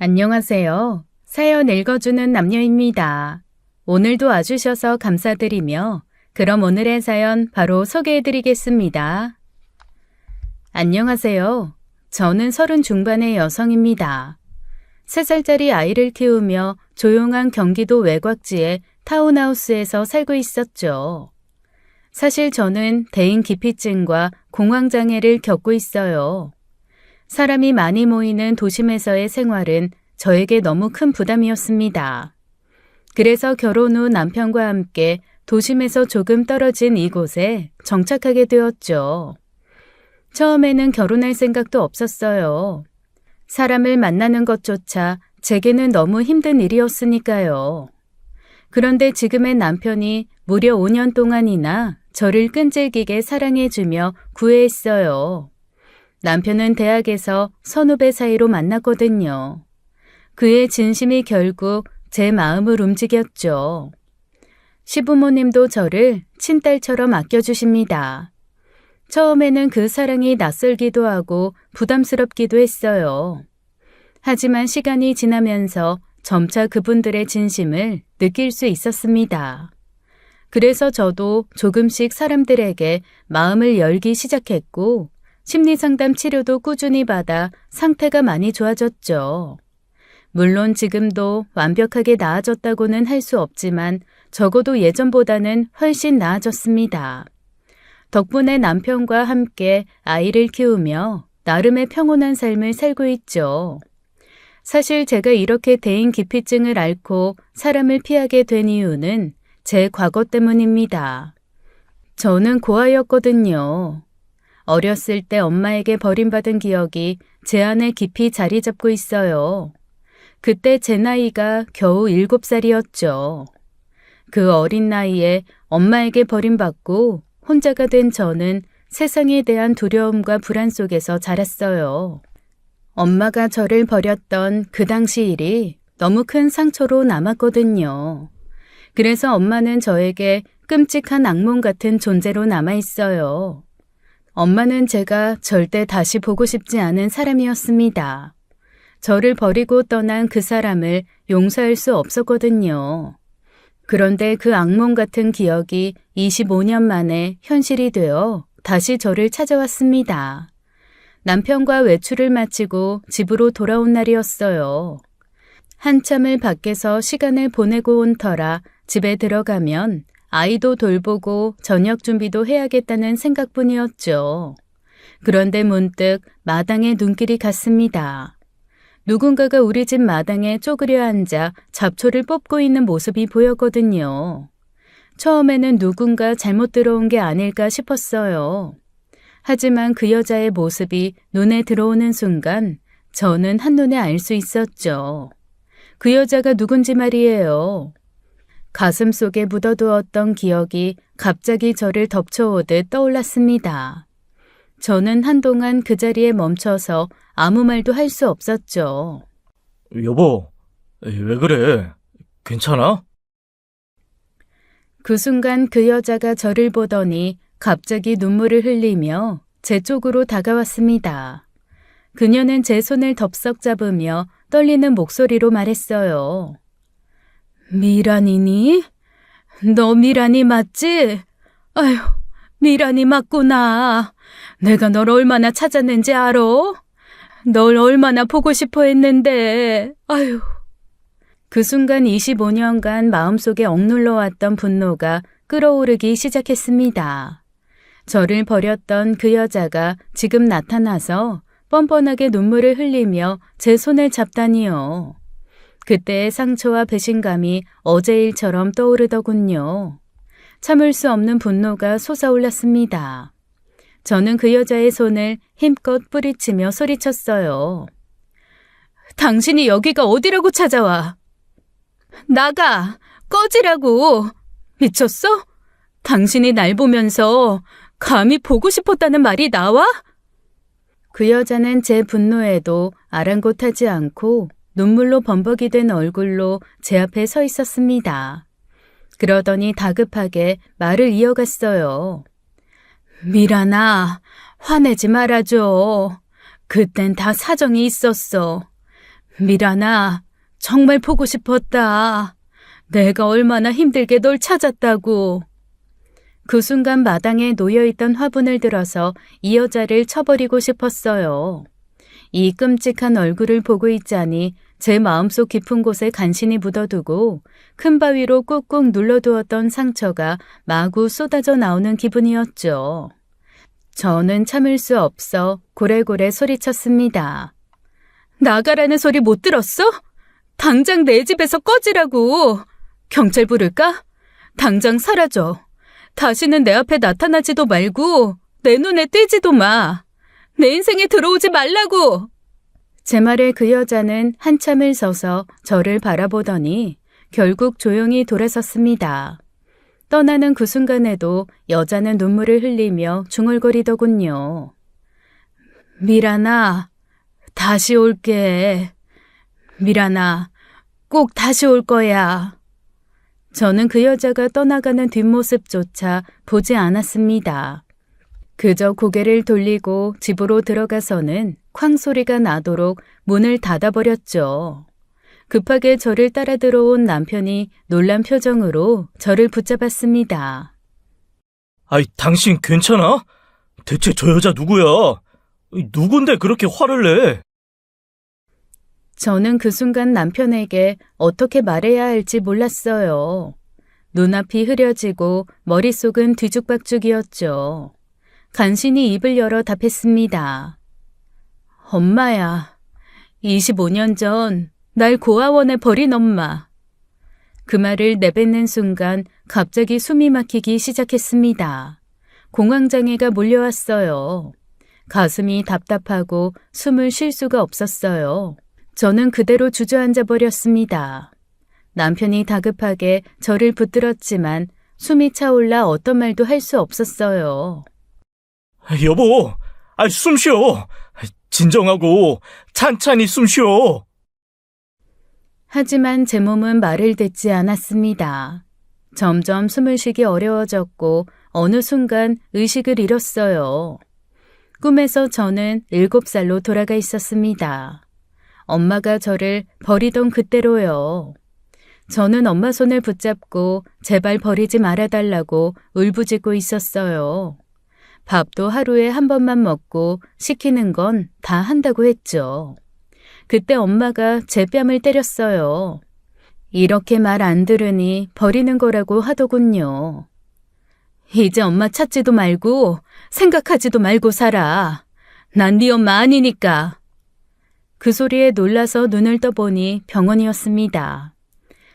안녕하세요. 사연 읽어주는 남녀입니다. 오늘도 와주셔서 감사드리며 그럼 오늘의 사연 바로 소개해드리겠습니다. 안녕하세요. 저는 30 중반의 여성입니다. 3살짜리 아이를 키우며 조용한 경기도 외곽지의 타운하우스에서 살고 있었죠. 사실 저는 대인기피증과 공황장애를 겪고 있어요. 사람이 많이 모이는 도심에서의 생활은 저에게 너무 큰 부담이었습니다. 그래서 결혼 후 남편과 함께 도심에서 조금 떨어진 이곳에 정착하게 되었죠. 처음에는 결혼할 생각도 없었어요. 사람을 만나는 것조차 제게는 너무 힘든 일이었으니까요. 그런데 지금의 남편이 무려 5년 동안이나 저를 끈질기게 사랑해주며 구애했어요. 남편은 대학에서 선후배 사이로 만났거든요. 그의 진심이 결국 제 마음을 움직였죠. 시부모님도 저를 친딸처럼 아껴주십니다. 처음에는 그 사랑이 낯설기도 하고 부담스럽기도 했어요. 하지만 시간이 지나면서 점차 그분들의 진심을 느낄 수 있었습니다. 그래서 저도 조금씩 사람들에게 마음을 열기 시작했고 심리상담 치료도 꾸준히 받아 상태가 많이 좋아졌죠. 물론 지금도 완벽하게 나아졌다고는 할 수 없지만 적어도 예전보다는 훨씬 나아졌습니다. 덕분에 남편과 함께 아이를 키우며 나름의 평온한 삶을 살고 있죠. 사실 제가 이렇게 대인기피증을 앓고 사람을 피하게 된 이유는 제 과거 때문입니다. 저는 고아였거든요. 어렸을 때 엄마에게 버림받은 기억이 제 안에 깊이 자리 잡고 있어요. 그때 제 나이가 겨우 7살이었죠. 그 어린 나이에 엄마에게 버림받고 혼자가 된 저는 세상에 대한 두려움과 불안 속에서 자랐어요. 엄마가 저를 버렸던 그 당시 일이 너무 큰 상처로 남았거든요. 그래서 엄마는 저에게 끔찍한 악몽 같은 존재로 남아있어요. 엄마는 제가 절대 다시 보고 싶지 않은 사람이었습니다. 저를 버리고 떠난 그 사람을 용서할 수 없었거든요. 그런데 그 악몽 같은 기억이 25년 만에 현실이 되어 다시 저를 찾아왔습니다. 남편과 외출을 마치고 집으로 돌아온 날이었어요. 한참을 밖에서 시간을 보내고 온 터라 집에 들어가면 아이도 돌보고 저녁 준비도 해야겠다는 생각뿐이었죠. 그런데 문득 마당에 눈길이 갔습니다. 누군가가 우리 집 마당에 쪼그려 앉아 잡초를 뽑고 있는 모습이 보였거든요. 처음에는 누군가 잘못 들어온 게 아닐까 싶었어요. 하지만 그 여자의 모습이 눈에 들어오는 순간 저는 한눈에 알 수 있었죠. 그 여자가 누군지 말이에요. 가슴 속에 묻어두었던 기억이 갑자기 저를 덮쳐오듯 떠올랐습니다. 저는 한동안 그 자리에 멈춰서 아무 말도 할 수 없었죠. 여보, 왜 그래? 괜찮아? 그 순간 그 여자가 저를 보더니 갑자기 눈물을 흘리며 제 쪽으로 다가왔습니다. 그녀는 제 손을 덥석 잡으며 떨리는 목소리로 말했어요. 미란이니? 너 미란이 맞지? 아휴, 미란이 맞구나. 내가 널 얼마나 찾았는지 알아? 널 얼마나 보고 싶어 했는데. 아휴. 그 순간 25년간 마음속에 억눌러 왔던 분노가 끓어오르기 시작했습니다. 저를 버렸던 그 여자가 지금 나타나서 뻔뻔하게 눈물을 흘리며 제 손을 잡다니요. 그때의 상처와 배신감이 어제 일처럼 떠오르더군요. 참을 수 없는 분노가 솟아올랐습니다. 저는 그 여자의 손을 힘껏 뿌리치며 소리쳤어요. 당신이 여기가 어디라고 찾아와? 나가! 꺼지라고! 미쳤어? 당신이 날 보면서 감히 보고 싶었다는 말이 나와? 그 여자는 제 분노에도 아랑곳하지 않고 눈물로 범벅이 된 얼굴로 제 앞에 서 있었습니다. 그러더니 다급하게 말을 이어갔어요. 미란아, 화내지 말아줘. 그땐 다 사정이 있었어. 미란아, 정말 보고 싶었다. 내가 얼마나 힘들게 널 찾았다고. 그 순간 마당에 놓여있던 화분을 들어서 이 여자를 쳐버리고 싶었어요. 이 끔찍한 얼굴을 보고 있자니 제 마음속 깊은 곳에 간신히 묻어두고 큰 바위로 꾹꾹 눌러두었던 상처가 마구 쏟아져 나오는 기분이었죠. 저는 참을 수 없어 고래고래 소리쳤습니다. 나가라는 소리 못 들었어? 당장 내 집에서 꺼지라고. 경찰 부를까? 당장 사라져. 다시는 내 앞에 나타나지도 말고 내 눈에 띄지도 마. 내 인생에 들어오지 말라고. 제 말에 그 여자는 한참을 서서 저를 바라보더니 결국 조용히 돌아섰습니다. 떠나는 그 순간에도 여자는 눈물을 흘리며 중얼거리더군요. 미란아, 다시 올게. 미란아, 꼭 다시 올 거야. 저는 그 여자가 떠나가는 뒷모습조차 보지 않았습니다. 그저 고개를 돌리고 집으로 들어가서는 쾅 소리가 나도록 문을 닫아버렸죠. 급하게 저를 따라 들어온 남편이 놀란 표정으로 저를 붙잡았습니다. 아이, 당신 괜찮아? 대체 저 여자 누구야? 누군데 그렇게 화를 내? 저는 그 순간 남편에게 어떻게 말해야 할지 몰랐어요. 눈앞이 흐려지고 머릿속은 뒤죽박죽이었죠. 간신히 입을 열어 답했습니다. 엄마야, 25년 전 날 고아원에 버린 엄마. 그 말을 내뱉는 순간 갑자기 숨이 막히기 시작했습니다. 공황장애가 몰려왔어요. 가슴이 답답하고 숨을 쉴 수가 없었어요. 저는 그대로 주저앉아 버렸습니다. 남편이 다급하게 저를 붙들었지만 숨이 차올라 어떤 말도 할 수 없었어요. 여보, 숨 쉬어. 진정하고 찬찬히 숨 쉬어. 하지만 제 몸은 말을 듣지 않았습니다. 점점 숨을 쉬기 어려워졌고 어느 순간 의식을 잃었어요. 꿈에서 저는 7살로 돌아가 있었습니다. 엄마가 저를 버리던 그때로요. 저는 엄마 손을 붙잡고 제발 버리지 말아달라고 울부짖고 있었어요. 밥도 하루에 한 번만 먹고 시키는 건 다 한다고 했죠. 그때 엄마가 제 뺨을 때렸어요. 이렇게 말 안 들으니 버리는 거라고 하더군요. 이제 엄마 찾지도 말고 생각하지도 말고 살아. 난 네 엄마 아니니까. 그 소리에 놀라서 눈을 떠보니 병원이었습니다.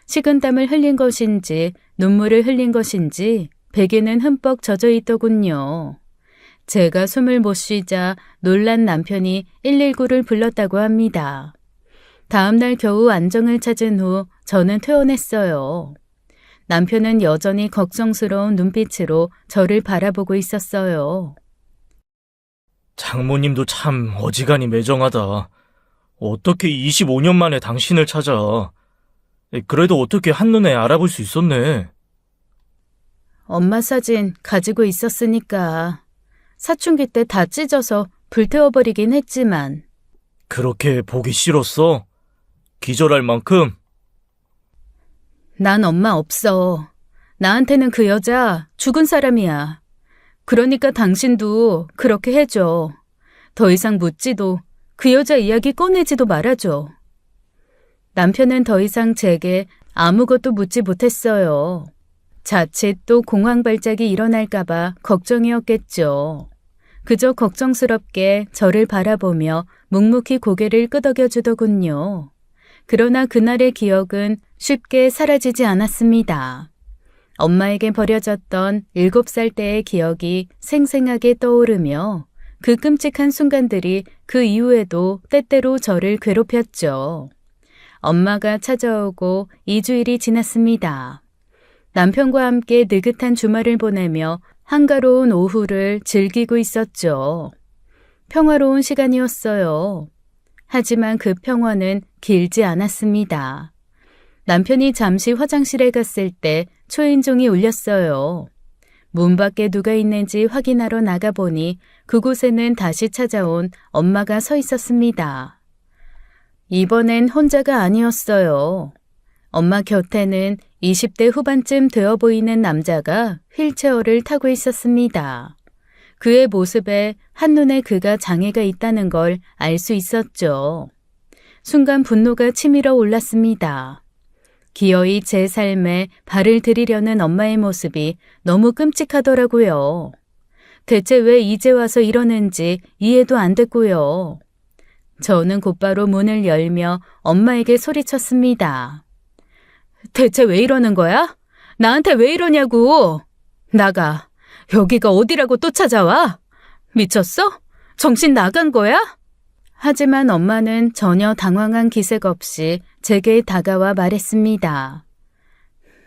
식은땀을 흘린 것인지 눈물을 흘린 것인지 베개는 흠뻑 젖어 있더군요. 제가 숨을 못 쉬자 놀란 남편이 119를 불렀다고 합니다. 다음 날 겨우 안정을 찾은 후 저는 퇴원했어요. 남편은 여전히 걱정스러운 눈빛으로 저를 바라보고 있었어요. 장모님도 참 어지간히 매정하다. 어떻게 25년 만에 당신을 찾아. 그래도 어떻게 한눈에 알아볼 수 있었네. 엄마 사진 가지고 있었으니까. 사춘기 때 다 찢어서 불태워버리긴 했지만. 그렇게 보기 싫었어? 기절할 만큼? 난 엄마 없어. 나한테는 그 여자 죽은 사람이야. 그러니까 당신도 그렇게 해줘. 더 이상 묻지도 그 여자 이야기 꺼내지도 말아줘. 남편은 더 이상 제게 아무것도 묻지 못했어요. 자칫 또 공황 발작이 일어날까봐 걱정이었겠죠. 그저 걱정스럽게 저를 바라보며 묵묵히 고개를 끄덕여 주더군요. 그러나 그날의 기억은 쉽게 사라지지 않았습니다. 엄마에게 버려졌던 7살 때의 기억이 생생하게 떠오르며 그 끔찍한 순간들이 그 이후에도 때때로 저를 괴롭혔죠. 엄마가 찾아오고 2주일이 지났습니다. 남편과 함께 느긋한 주말을 보내며 한가로운 오후를 즐기고 있었죠. 평화로운 시간이었어요. 하지만 그 평화는 길지 않았습니다. 남편이 잠시 화장실에 갔을 때 초인종이 울렸어요. 문 밖에 누가 있는지 확인하러 나가보니 그곳에는 다시 찾아온 엄마가 서 있었습니다. 이번엔 혼자가 아니었어요. 엄마 곁에는 20대 후반쯤 되어 보이는 남자가 휠체어를 타고 있었습니다. 그의 모습에 한눈에 그가 장애가 있다는 걸 알 수 있었죠. 순간 분노가 치밀어 올랐습니다. 기어이 제 삶에 발을 들이려는 엄마의 모습이 너무 끔찍하더라고요. 대체 왜 이제 와서 이러는지 이해도 안 됐고요. 저는 곧바로 문을 열며 엄마에게 소리쳤습니다. 대체 왜 이러는 거야? 나한테 왜 이러냐고! 나가! 여기가 어디라고 또 찾아와? 미쳤어? 정신 나간 거야? 하지만 엄마는 전혀 당황한 기색 없이 제게 다가와 말했습니다.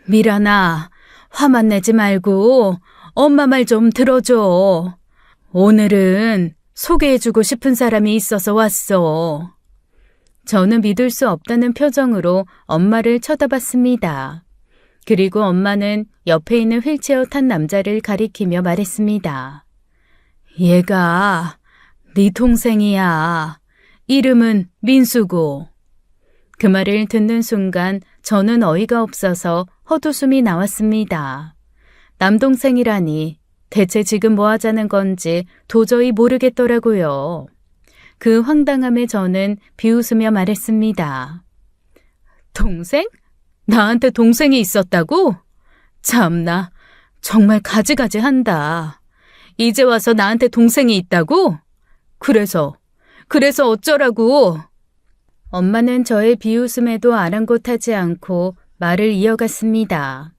미란아, 화만 내지 말고 엄마 말 좀 들어줘. 오늘은 소개해주고 싶은 사람이 있어서 왔어. 저는 믿을 수 없다는 표정으로 엄마를 쳐다봤습니다. 그리고 엄마는 옆에 있는 휠체어 탄 남자를 가리키며 말했습니다. 얘가 네 동생이야. 이름은 민수고. 그 말을 듣는 순간 저는 어이가 없어서 헛웃음이 나왔습니다. 남동생이라니 대체 지금 뭐 하자는 건지 도저히 모르겠더라고요. 그 황당함에 저는 비웃으며 말했습니다. 동생? 나한테 동생이 있었다고? 참나, 정말 가지가지 한다. 이제 와서 나한테 동생이 있다고? 그래서 어쩌라고? 엄마는 저의 비웃음에도 아랑곳하지 않고 말을 이어갔습니다.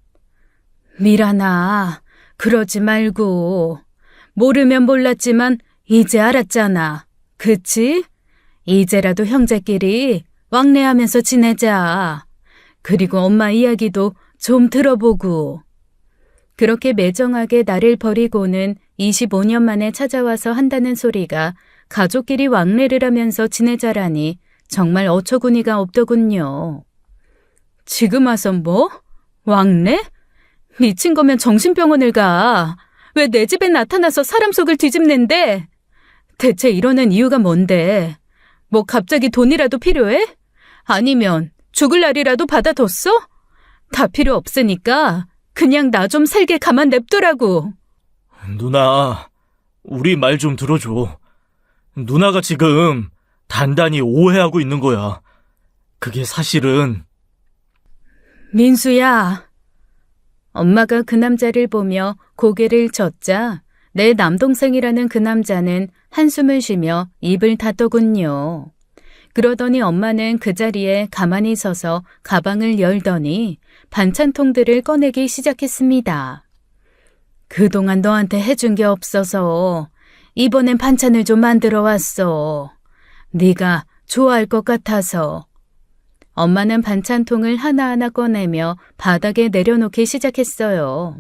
미란아, 그러지 말고. 모르면 몰랐지만 이제 알았잖아. 그치? 이제라도 형제끼리 왕래하면서 지내자. 그리고 엄마 이야기도 좀 들어보고. 그렇게 매정하게 나를 버리고는 25년 만에 찾아와서 한다는 소리가 가족끼리 왕래를 하면서 지내자라니 정말 어처구니가 없더군요. 지금 와서 뭐? 왕래? 미친 거면 정신병원을 가. 왜 내 집에 나타나서 사람 속을 뒤집는데? 대체 이러는 이유가 뭔데? 뭐 갑자기 돈이라도 필요해? 아니면 죽을 날이라도 받아뒀어? 다 필요 없으니까 그냥 나 좀 살게 가만 냅두라고. 누나, 우리 말 좀 들어줘. 누나가 지금 단단히 오해하고 있는 거야. 그게 사실은. 민수야. 엄마가 그 남자를 보며 고개를 젓자 내 남동생이라는 그 남자는 한숨을 쉬며 입을 닫더군요. 그러더니 엄마는 그 자리에 가만히 서서 가방을 열더니 반찬통들을 꺼내기 시작했습니다. 그동안 너한테 해준 게 없어서 이번엔 반찬을 좀 만들어 왔어. 네가 좋아할 것 같아서. 엄마는 반찬통을 하나하나 꺼내며 바닥에 내려놓기 시작했어요.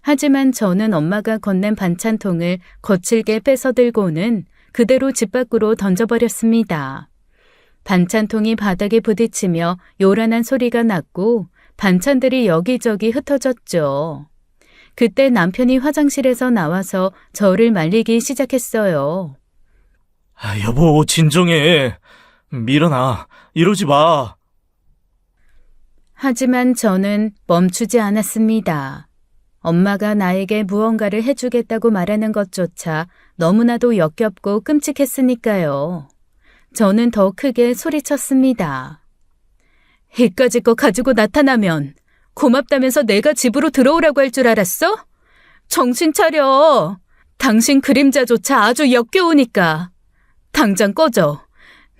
하지만 저는 엄마가 건넨 반찬통을 거칠게 뺏어들고는 그대로 집 밖으로 던져버렸습니다. 반찬통이 바닥에 부딪히며 요란한 소리가 났고 반찬들이 여기저기 흩어졌죠. 그때 남편이 화장실에서 나와서 저를 말리기 시작했어요. 여보, 진정해. 미란아, 이러지 마. 하지만 저는 멈추지 않았습니다. 엄마가 나에게 무언가를 해주겠다고 말하는 것조차 너무나도 역겹고 끔찍했으니까요. 저는 더 크게 소리쳤습니다. 이까짓 거 가지고 나타나면 고맙다면서 내가 집으로 들어오라고 할 줄 알았어? 정신 차려. 당신 그림자조차 아주 역겨우니까. 당장 꺼져.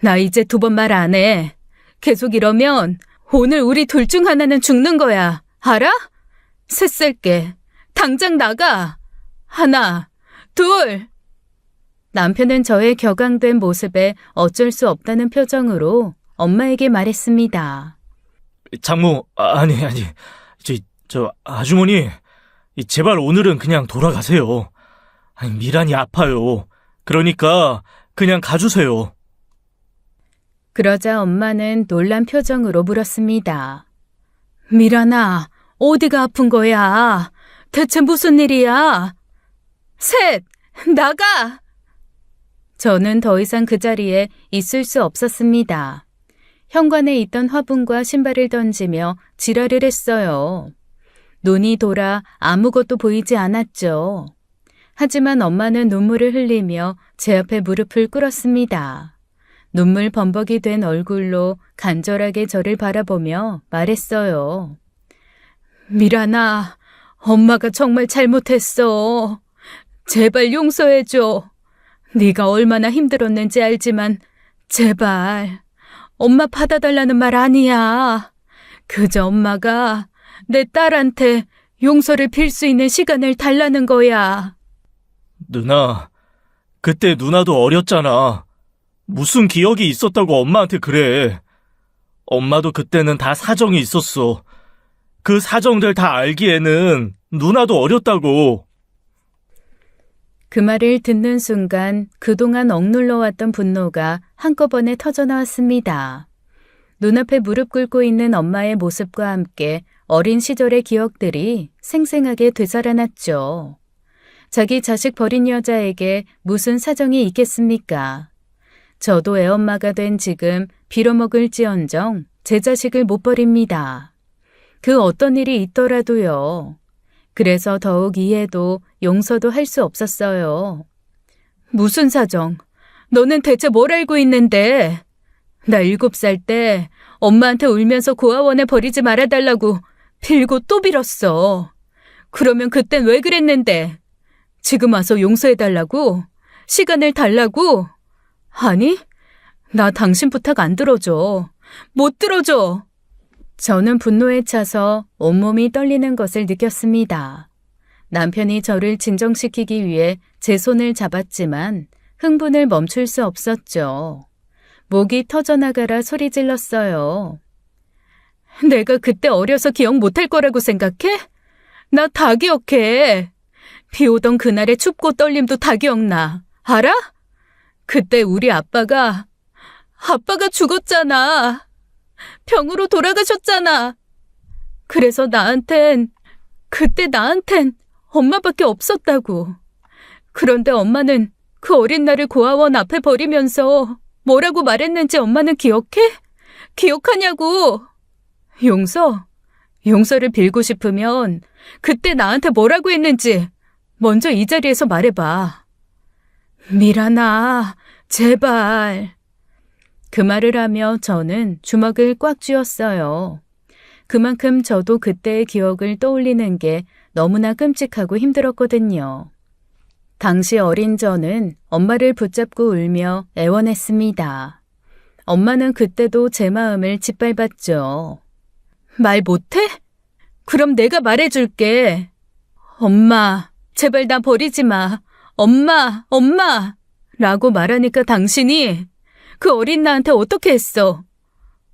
나 이제 2번 말 안 해. 계속 이러면 오늘 우리 둘 중 하나는 죽는 거야. 알아? 셋 셀게. 당장 나가. 1, 2. 남편은 저의 격앙된 모습에 어쩔 수 없다는 표정으로 엄마에게 말했습니다. 장모, 아니, 아주머니, 제발 오늘은 그냥 돌아가세요. 아니, 미란이 아파요. 그러니까 그냥 가주세요. 그러자 엄마는 놀란 표정으로 물었습니다. 미란아, 어디가 아픈 거야? 대체 무슨 일이야? 셋, 나가! 저는 더 이상 그 자리에 있을 수 없었습니다. 현관에 있던 화분과 신발을 던지며 지랄을 했어요. 눈이 돌아 아무것도 보이지 않았죠. 하지만 엄마는 눈물을 흘리며 제 앞에 무릎을 꿇었습니다. 눈물 범벅이 된 얼굴로 간절하게 저를 바라보며 말했어요. 미란아, 엄마가 정말 잘못했어. 제발 용서해줘. 네가 얼마나 힘들었는지 알지만 제발 엄마 받아달라는 말 아니야. 그저 엄마가 내 딸한테 용서를 빌 수 있는 시간을 달라는 거야. 누나, 그때 누나도 어렸잖아. 무슨 기억이 있었다고 엄마한테 그래. 엄마도 그때는 다 사정이 있었어. 그 사정들 다 알기에는 누나도 어렸다고. 그 말을 듣는 순간 그동안 억눌러왔던 분노가 한꺼번에 터져나왔습니다. 눈앞에 무릎 꿇고 있는 엄마의 모습과 함께 어린 시절의 기억들이 생생하게 되살아났죠. 자기 자식 버린 여자에게 무슨 사정이 있겠습니까? 저도 애엄마가 된 지금 빌어먹을지언정 제 자식을 못 버립니다. 그 어떤 일이 있더라도요. 그래서 더욱 이해도 용서도 할 수 없었어요. 무슨 사정? 너는 대체 뭘 알고 있는데? 나 7살 때 엄마한테 울면서 고아원에 버리지 말아달라고 빌고 또 빌었어. 그러면 그땐 왜 그랬는데? 지금 와서 용서해달라고? 시간을 달라고? 아니, 나 당신 부탁 안 들어줘. 못 들어줘. 저는 분노에 차서 온몸이 떨리는 것을 느꼈습니다. 남편이 저를 진정시키기 위해 제 손을 잡았지만 흥분을 멈출 수 없었죠. 목이 터져나가라 소리 질렀어요. 내가 그때 어려서 기억 못할 거라고 생각해? 나 다 기억해. 비 오던 그날의 춥고 떨림도 다 기억나. 알아? 그때 우리 아빠가 죽었잖아. 병으로 돌아가셨잖아. 그래서 그때 나한텐 엄마밖에 없었다고. 그런데 엄마는 그 어린 나를 고아원 앞에 버리면서 뭐라고 말했는지 엄마는 기억해? 기억하냐고. 용서를 빌고 싶으면 그때 나한테 뭐라고 했는지 먼저 이 자리에서 말해봐. 미란아, 제발. 그 말을 하며 저는 주먹을 꽉 쥐었어요. 그만큼 저도 그때의 기억을 떠올리는 게 너무나 끔찍하고 힘들었거든요. 당시 어린 저는 엄마를 붙잡고 울며 애원했습니다. 엄마는 그때도 제 마음을 짓밟았죠. 말 못해? 그럼 내가 말해줄게. 엄마, 제발 나 버리지 마. 엄마. 라고 말하니까 당신이 그 어린 나한테 어떻게 했어?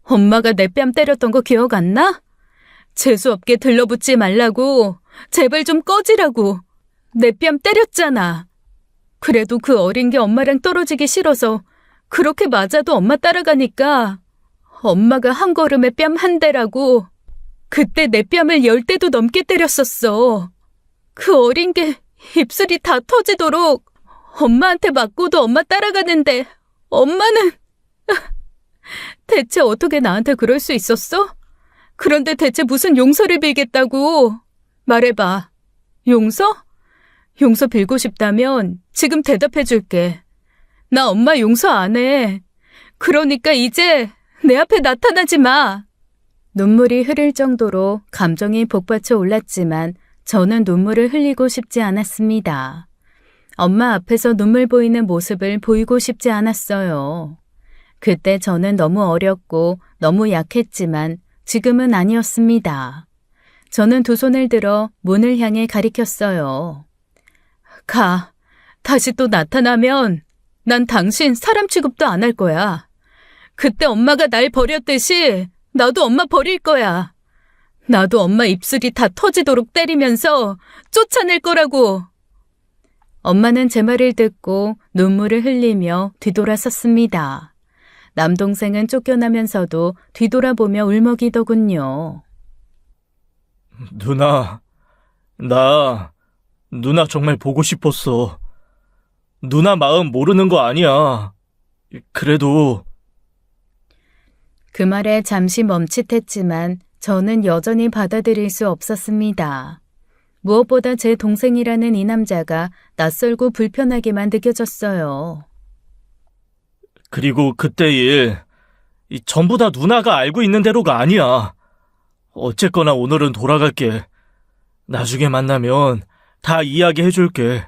엄마가 내 뺨 때렸던 거 기억 안 나? 재수없게 들러붙지 말라고, 제발 좀 꺼지라고. 내 뺨 때렸잖아. 그래도 그 어린 게 엄마랑 떨어지기 싫어서 그렇게 맞아도 엄마 따라가니까 엄마가 한 걸음에 뺨 한 대라고. 그때 내 뺨을 10대도 넘게 때렸었어. 그 어린 게 입술이 다 터지도록 엄마한테 맞고도 엄마 따라가는데 엄마는 대체 어떻게 나한테 그럴 수 있었어? 그런데 대체 무슨 용서를 빌겠다고? 말해봐. 용서? 용서 빌고 싶다면 지금 대답해 줄게. 나 엄마 용서 안 해. 그러니까 이제 내 앞에 나타나지 마. 눈물이 흐를 정도로 감정이 복받쳐 올랐지만 저는 눈물을 흘리고 싶지 않았습니다. 엄마 앞에서 눈물 보이는 모습을 보이고 싶지 않았어요. 그때 저는 너무 어렸고 너무 약했지만 지금은 아니었습니다. 저는 두 손을 들어 문을 향해 가리켰어요. 가. 다시 또 나타나면 난 당신 사람 취급도 안 할 거야. 그때 엄마가 날 버렸듯이 나도 엄마 버릴 거야. 나도 엄마 입술이 다 터지도록 때리면서 쫓아낼 거라고. 엄마는 제 말을 듣고 눈물을 흘리며 뒤돌아섰습니다. 남동생은 쫓겨나면서도 뒤돌아보며 울먹이더군요. 누나 정말 보고 싶었어. 누나 마음 모르는 거 아니야. 그래도 그 말에 잠시 멈칫했지만 저는 여전히 받아들일 수 없었습니다. 무엇보다 제 동생이라는 이 남자가 낯설고 불편하게만 느껴졌어요. 그리고 그때 이 전부 다 누나가 알고 있는 대로가 아니야. 어쨌거나 오늘은 돌아갈게. 나중에 만나면 다 이야기해줄게.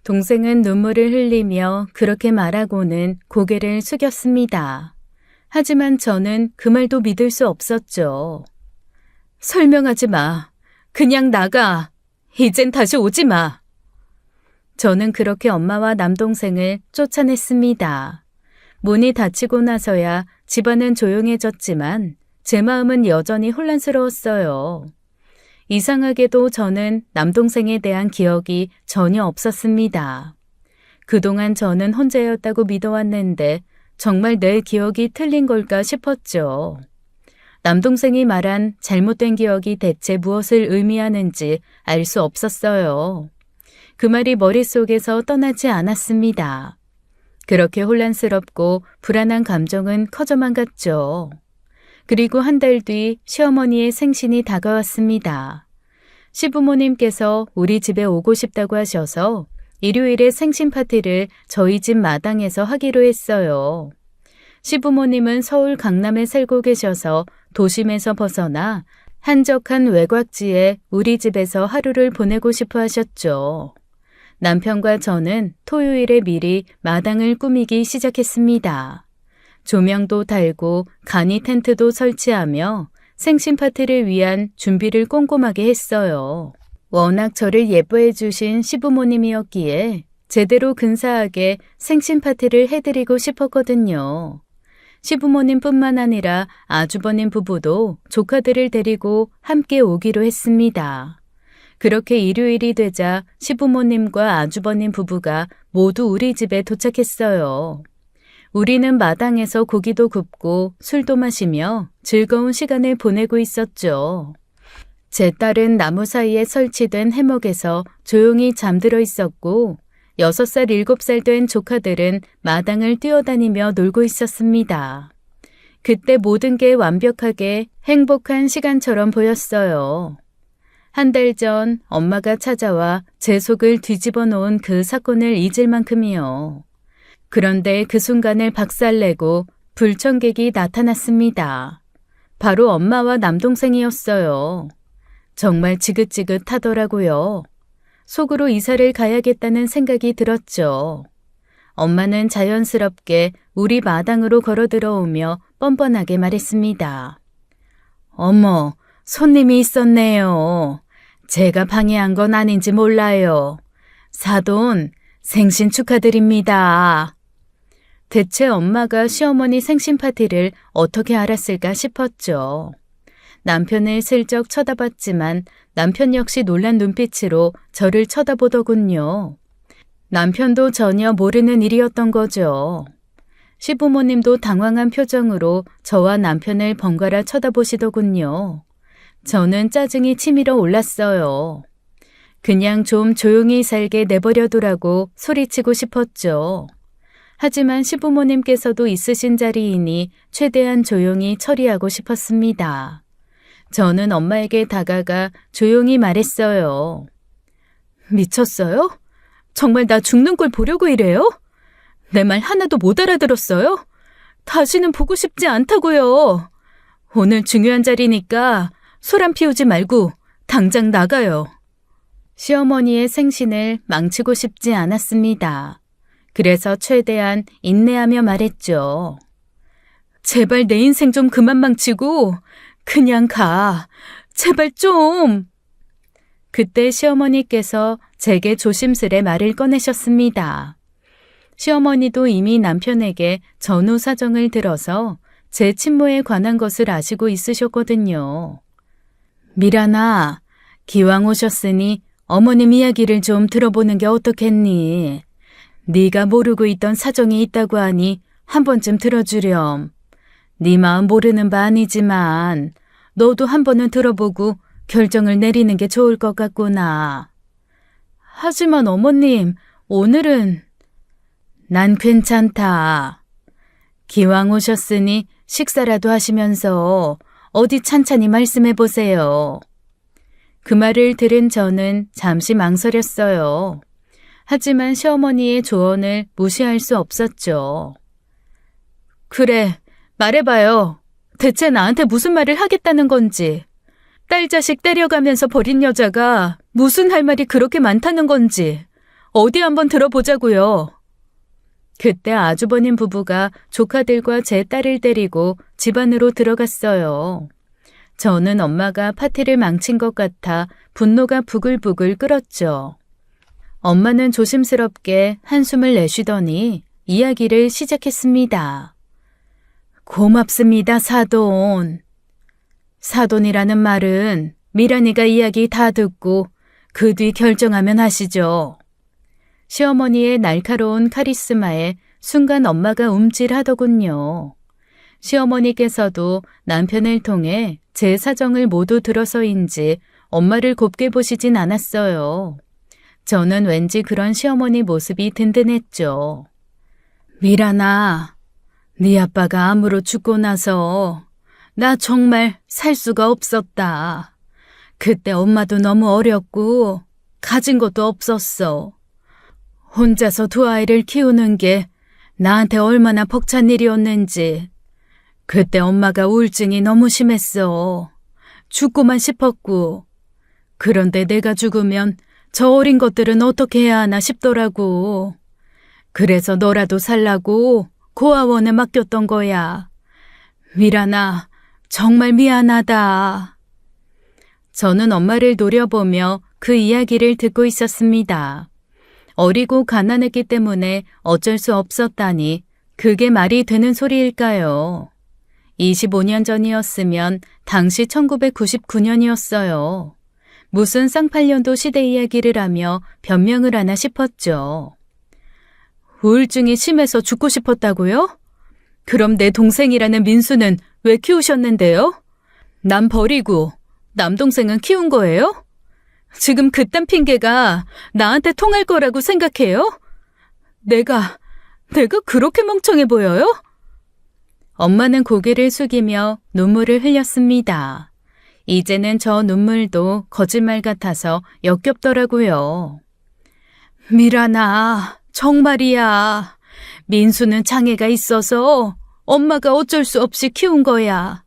동생은 눈물을 흘리며 그렇게 말하고는 고개를 숙였습니다. 하지만 저는 그 말도 믿을 수 없었죠. 설명하지 마. 그냥 나가. 이젠 다시 오지 마. 저는 그렇게 엄마와 남동생을 쫓아냈습니다. 문이 닫히고 나서야 집안은 조용해졌지만 제 마음은 여전히 혼란스러웠어요. 이상하게도 저는 남동생에 대한 기억이 전혀 없었습니다. 그동안 저는 혼자였다고 믿어왔는데 정말 내 기억이 틀린 걸까 싶었죠. 남동생이 말한 잘못된 기억이 대체 무엇을 의미하는지 알 수 없었어요. 그 말이 머릿속에서 떠나지 않았습니다. 그렇게 혼란스럽고 불안한 감정은 커져만 갔죠. 그리고 한 달 뒤 시어머니의 생신이 다가왔습니다. 시부모님께서 우리 집에 오고 싶다고 하셔서 일요일에 생신 파티를 저희 집 마당에서 하기로 했어요. 시부모님은 서울 강남에 살고 계셔서 도심에서 벗어나 한적한 외곽지에 우리 집에서 하루를 보내고 싶어 하셨죠. 남편과 저는 토요일에 미리 마당을 꾸미기 시작했습니다. 조명도 달고 간이 텐트도 설치하며 생신 파티를 위한 준비를 꼼꼼하게 했어요. 워낙 저를 예뻐해 주신 시부모님이었기에 제대로 근사하게 생신 파티를 해드리고 싶었거든요. 시부모님뿐만 아니라 아주버님 부부도 조카들을 데리고 함께 오기로 했습니다. 그렇게 일요일이 되자 시부모님과 아주버님 부부가 모두 우리 집에 도착했어요. 우리는 마당에서 고기도 굽고 술도 마시며 즐거운 시간을 보내고 있었죠. 제 딸은 나무 사이에 설치된 해먹에서 조용히 잠들어 있었고 6살, 7살 된 조카들은 마당을 뛰어다니며 놀고 있었습니다. 그때 모든 게 완벽하게 행복한 시간처럼 보였어요. 한 달 전 엄마가 찾아와 제 속을 뒤집어 놓은 그 사건을 잊을 만큼이요. 그런데 그 순간을 박살내고 불청객이 나타났습니다. 바로 엄마와 남동생이었어요. 정말 지긋지긋하더라고요. 속으로 이사를 가야겠다는 생각이 들었죠. 엄마는 자연스럽게 우리 마당으로 걸어 들어오며 뻔뻔하게 말했습니다. 어머, 손님이 있었네요. 제가 방해한 건 아닌지 몰라요. 사돈, 생신 축하드립니다. 대체 엄마가 시어머니 생신 파티를 어떻게 알았을까 싶었죠. 남편을 슬쩍 쳐다봤지만 남편 역시 놀란 눈빛으로 저를 쳐다보더군요. 남편도 전혀 모르는 일이었던 거죠. 시부모님도 당황한 표정으로 저와 남편을 번갈아 쳐다보시더군요. 저는 짜증이 치밀어 올랐어요. 그냥 좀 조용히 살게 내버려두라고 소리치고 싶었죠. 하지만 시부모님께서도 있으신 자리이니 최대한 조용히 처리하고 싶었습니다. 저는 엄마에게 다가가 조용히 말했어요. 미쳤어요? 정말 나 죽는 꼴 보려고 이래요? 내 말 하나도 못 알아들었어요? 다시는 보고 싶지 않다고요. 오늘 중요한 자리니까 소란 피우지 말고 당장 나가요. 시어머니의 생신을 망치고 싶지 않았습니다. 그래서 최대한 인내하며 말했죠. 제발 내 인생 좀 그만 망치고 그냥 가. 제발 좀. 그때 시어머니께서 제게 조심스레 말을 꺼내셨습니다. 시어머니도 이미 남편에게 전후 사정을 들어서 제 친모에 관한 것을 아시고 있으셨거든요. 미란아, 기왕 오셨으니 어머님 이야기를 좀 들어보는 게 어떻겠니? 네가 모르고 있던 사정이 있다고 하니 한 번쯤 들어주렴. 네 마음 모르는 바 아니지만 너도 한 번은 들어보고 결정을 내리는 게 좋을 것 같구나. 하지만 어머님, 오늘은 난 괜찮다. 기왕 오셨으니 식사라도 하시면서 어디 찬찬히 말씀해 보세요. 그 말을 들은 저는 잠시 망설였어요. 하지만 시어머니의 조언을 무시할 수 없었죠. 그래, 말해봐요. 대체 나한테 무슨 말을 하겠다는 건지. 딸 자식 때려가면서 버린 여자가 무슨 할 말이 그렇게 많다는 건지 어디 한번 들어보자고요. 그때 아주버님 부부가 조카들과 제 딸을 데리고 집 안으로 들어갔어요. 저는 엄마가 파티를 망친 것 같아 분노가 부글부글 끓었죠. 엄마는 조심스럽게 한숨을 내쉬더니 이야기를 시작했습니다. 고맙습니다, 사돈. 사돈이라는 말은 미란이가 이야기 다 듣고 그 뒤 결정하면 하시죠. 시어머니의 날카로운 카리스마에 순간 엄마가 움찔하더군요. 시어머니께서도 남편을 통해 제 사정을 모두 들어서인지 엄마를 곱게 보시진 않았어요. 저는 왠지 그런 시어머니 모습이 든든했죠. 미란아, 네 아빠가 암으로 죽고 나서 나 정말 살 수가 없었다. 그때 엄마도 너무 어렸고 가진 것도 없었어. 혼자서 두 아이를 키우는 게 나한테 얼마나 벅찬 일이었는지. 그때 엄마가 우울증이 너무 심했어. 죽고만 싶었고. 그런데 내가 죽으면 저 어린 것들은 어떻게 해야 하나 싶더라고. 그래서 너라도 살라고 고아원에 맡겼던 거야. 미란아, 정말 미안하다. 저는 엄마를 노려보며 그 이야기를 듣고 있었습니다. 어리고 가난했기 때문에 어쩔 수 없었다니 그게 말이 되는 소리일까요? 25년 전이었으면 당시 1999년이었어요. 무슨 쌍팔년도 시대 이야기를 하며 변명을 하나 싶었죠. 우울증이 심해서 죽고 싶었다고요? 그럼 내 동생이라는 민수는 왜 키우셨는데요? 남 버리고 남동생은 키운 거예요? 지금 그딴 핑계가 나한테 통할 거라고 생각해요? 내가 그렇게 멍청해 보여요? 엄마는 고개를 숙이며 눈물을 흘렸습니다. 이제는 저 눈물도 거짓말 같아서 역겹더라고요. 미란아, 정말이야. 민수는 장애가 있어서 엄마가 어쩔 수 없이 키운 거야.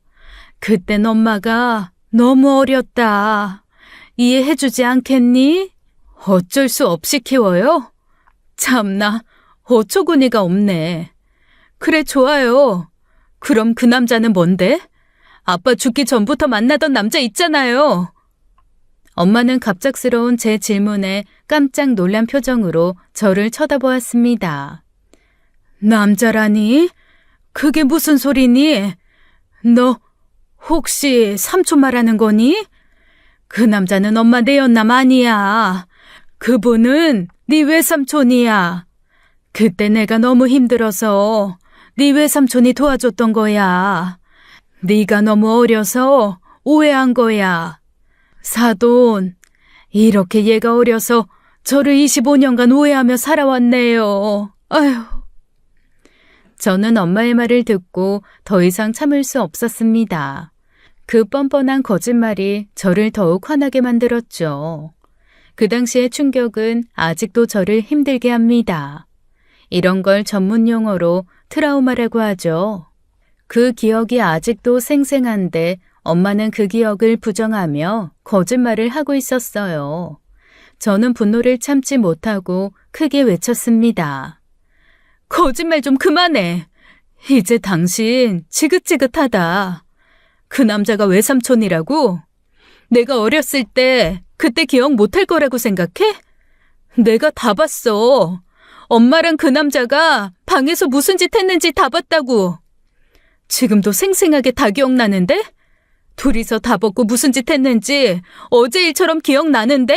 그땐 엄마가 너무 어렸다. 이해해주지 않겠니? 어쩔 수 없이 키워요? 참나, 어처구니가 없네. 그래, 좋아요. 그럼 그 남자는 뭔데? 아빠 죽기 전부터 만나던 남자 있잖아요. 엄마는 갑작스러운 제 질문에 깜짝 놀란 표정으로 저를 쳐다보았습니다. 남자라니? 그게 무슨 소리니? 너 혹시 삼촌 말하는 거니? 그 남자는 엄마 내연남 아니야. 그분은 네 외삼촌이야. 그때 내가 너무 힘들어서 네 외삼촌이 도와줬던 거야. 네가 너무 어려서 오해한 거야. 사돈, 이렇게 얘가 어려서 저를 25년간 오해하며 살아왔네요. 아휴. 저는 엄마의 말을 듣고 더 이상 참을 수 없었습니다. 그 뻔뻔한 거짓말이 저를 더욱 화나게 만들었죠. 그 당시의 충격은 아직도 저를 힘들게 합니다. 이런 걸 전문 용어로 트라우마라고 하죠. 그 기억이 아직도 생생한데 엄마는 그 기억을 부정하며 거짓말을 하고 있었어요. 저는 분노를 참지 못하고 크게 외쳤습니다. 거짓말 좀 그만해. 이제 당신 지긋지긋하다. 그 남자가 외삼촌이라고? 내가 어렸을 때 그때 기억 못할 거라고 생각해? 내가 다 봤어. 엄마랑 그 남자가 방에서 무슨 짓 했는지 다 봤다고. 지금도 생생하게 다 기억나는데? 둘이서 다 벗고 무슨 짓 했는지 어제 일처럼 기억나는데?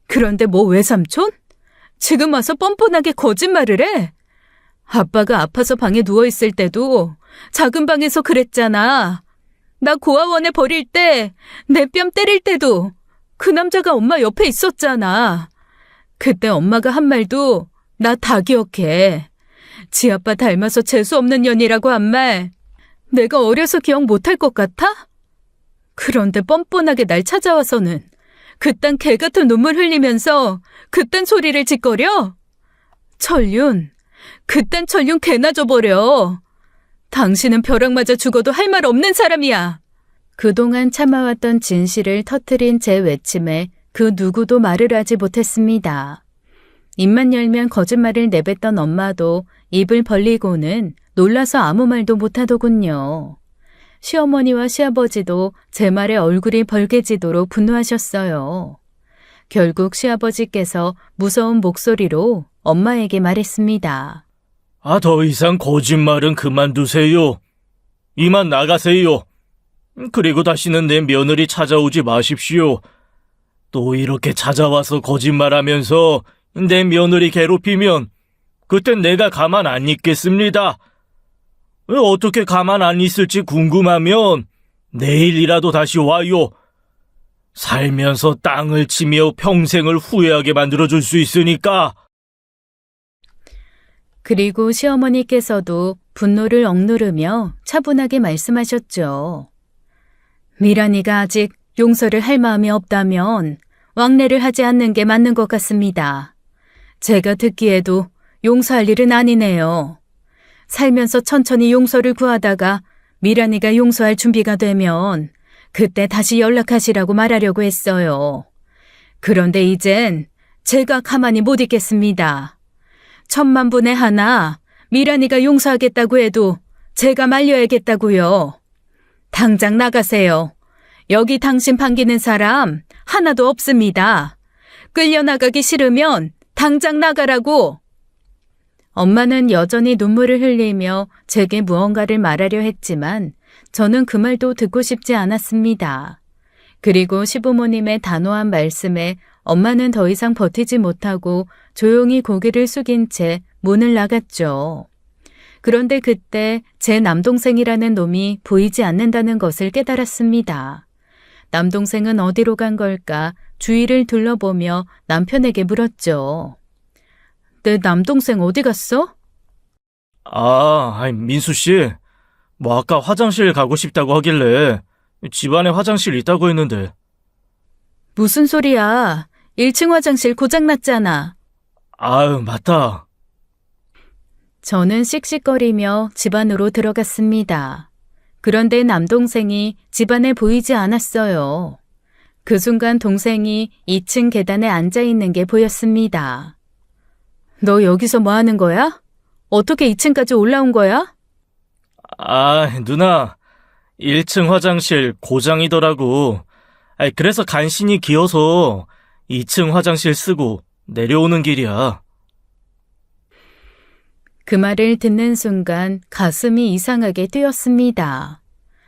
그런데 뭐 외삼촌? 지금 와서 뻔뻔하게 거짓말을 해? 아빠가 아파서 방에 누워있을 때도 작은 방에서 그랬잖아. 나 고아원에 버릴 때, 내 뺨 때릴 때도 그 남자가 엄마 옆에 있었잖아. 그때 엄마가 한 말도 나 다 기억해. 지 아빠 닮아서 재수없는 년이라고 한 말, 내가 어려서 기억 못할 것 같아? 그런데 뻔뻔하게 날 찾아와서는 그딴 개같은 눈물 흘리면서 그딴 소리를 짓거려? 천륜, 그딴 천륜 개나 줘버려. 당신은 벼락 맞아 죽어도 할 말 없는 사람이야. 그동안 참아왔던 진실을 터뜨린 제 외침에 그 누구도 말을 하지 못했습니다. 입만 열면 거짓말을 내뱉던 엄마도 입을 벌리고는 놀라서 아무 말도 못하더군요. 시어머니와 시아버지도 제 말에 얼굴이 벌개지도록 분노하셨어요. 결국 시아버지께서 무서운 목소리로 엄마에게 말했습니다. 더 이상 거짓말은 그만두세요. 이만 나가세요. 그리고 다시는 내 며느리 찾아오지 마십시오. 또 이렇게 찾아와서 거짓말하면서 내 며느리 괴롭히면 그땐 내가 가만 안 있겠습니다. 어떻게 가만 안 있을지 궁금하면 내일이라도 다시 와요. 살면서 땅을 치며 평생을 후회하게 만들어줄 수 있으니까. 그리고 시어머니께서도 분노를 억누르며 차분하게 말씀하셨죠. 미란이가 아직 용서를 할 마음이 없다면 왕래를 하지 않는 게 맞는 것 같습니다. 제가 듣기에도 용서할 일은 아니네요. 살면서 천천히 용서를 구하다가 미란이가 용서할 준비가 되면 그때 다시 연락하시라고 말하려고 했어요. 그런데 이젠 제가 가만히 못 있겠습니다. 10,000,000분의 하나 미란이가 용서하겠다고 해도 제가 말려야겠다고요. 당장 나가세요. 여기 당신 반기는 사람 하나도 없습니다. 끌려나가기 싫으면 당장 나가라고. 엄마는 여전히 눈물을 흘리며 제게 무언가를 말하려 했지만 저는 그 말도 듣고 싶지 않았습니다. 그리고 시부모님의 단호한 말씀에 엄마는 더 이상 버티지 못하고 조용히 고개를 숙인 채 문을 나갔죠. 그런데 그때 제 남동생이라는 놈이 보이지 않는다는 것을 깨달았습니다. 남동생은 어디로 간 걸까 주위를 둘러보며 남편에게 물었죠. 내 남동생 어디 갔어? 민수 씨. 아까 화장실 가고 싶다고 하길래 집안에 화장실 있다고 했는데. 무슨 소리야. 1층 화장실 고장났잖아. 맞다. 저는 씩씩거리며 집 안으로 들어갔습니다. 그런데 남동생이 집 안에 보이지 않았어요. 그 순간 동생이 2층 계단에 앉아 있는 게 보였습니다. 너 여기서 뭐 하는 거야? 어떻게 2층까지 올라온 거야? 누나. 1층 화장실 고장이더라고. 그래서 간신히 기어서 2층 화장실 쓰고 내려오는 길이야. 그 말을 듣는 순간 가슴이 이상하게 뛰었습니다.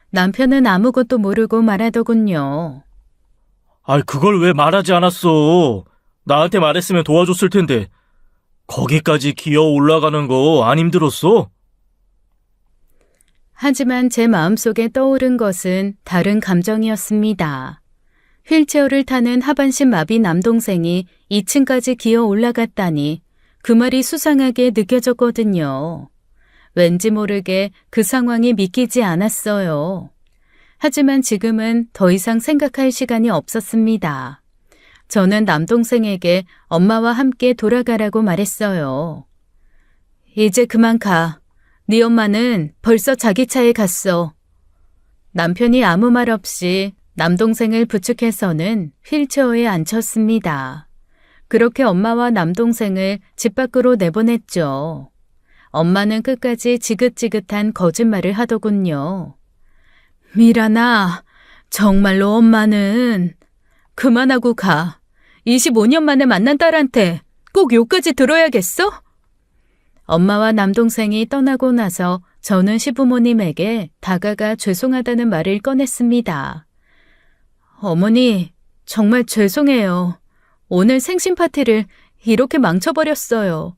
남편은 아무것도 모르고 말하더군요. 그걸 왜 말하지 않았어? 나한테 말했으면 도와줬을 텐데. 거기까지 기어 올라가는 거 안 힘들었어? 하지만 제 마음속에 떠오른 것은 다른 감정이었습니다. 휠체어를 타는 하반신 마비 남동생이 2층까지 기어 올라갔다니 그 말이 수상하게 느껴졌거든요. 왠지 모르게 그 상황이 믿기지 않았어요. 하지만 지금은 더 이상 생각할 시간이 없었습니다. 저는 남동생에게 엄마와 함께 돌아가라고 말했어요. 이제 그만 가. 네 엄마는 벌써 자기 차에 갔어. 남편이 아무 말 없이 남동생을 부축해서는 휠체어에 앉혔습니다. 그렇게 엄마와 남동생을 집 밖으로 내보냈죠. 엄마는 끝까지 지긋지긋한 거짓말을 하더군요. 미란아, 정말로 엄마는 그만하고 가. 25년 만에 만난 딸한테 꼭 욕까지 들어야겠어? 엄마와 남동생이 떠나고 나서 저는 시부모님에게 다가가 죄송하다는 말을 꺼냈습니다. 어머니, 정말 죄송해요. 오늘 생신 파티를 이렇게 망쳐버렸어요.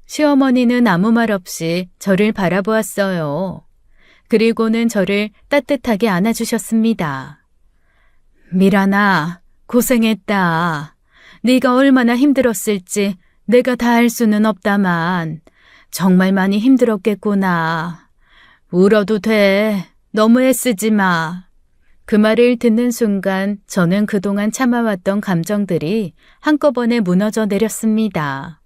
시어머니는 아무 말 없이 저를 바라보았어요. 그리고는 저를 따뜻하게 안아주셨습니다. 미란아, 고생했다. 네가 얼마나 힘들었을지 내가 다 알 수는 없다만 정말 많이 힘들었겠구나. 울어도 돼. 너무 애쓰지 마. 그 말을 듣는 순간 저는 그동안 참아왔던 감정들이 한꺼번에 무너져 내렸습니다.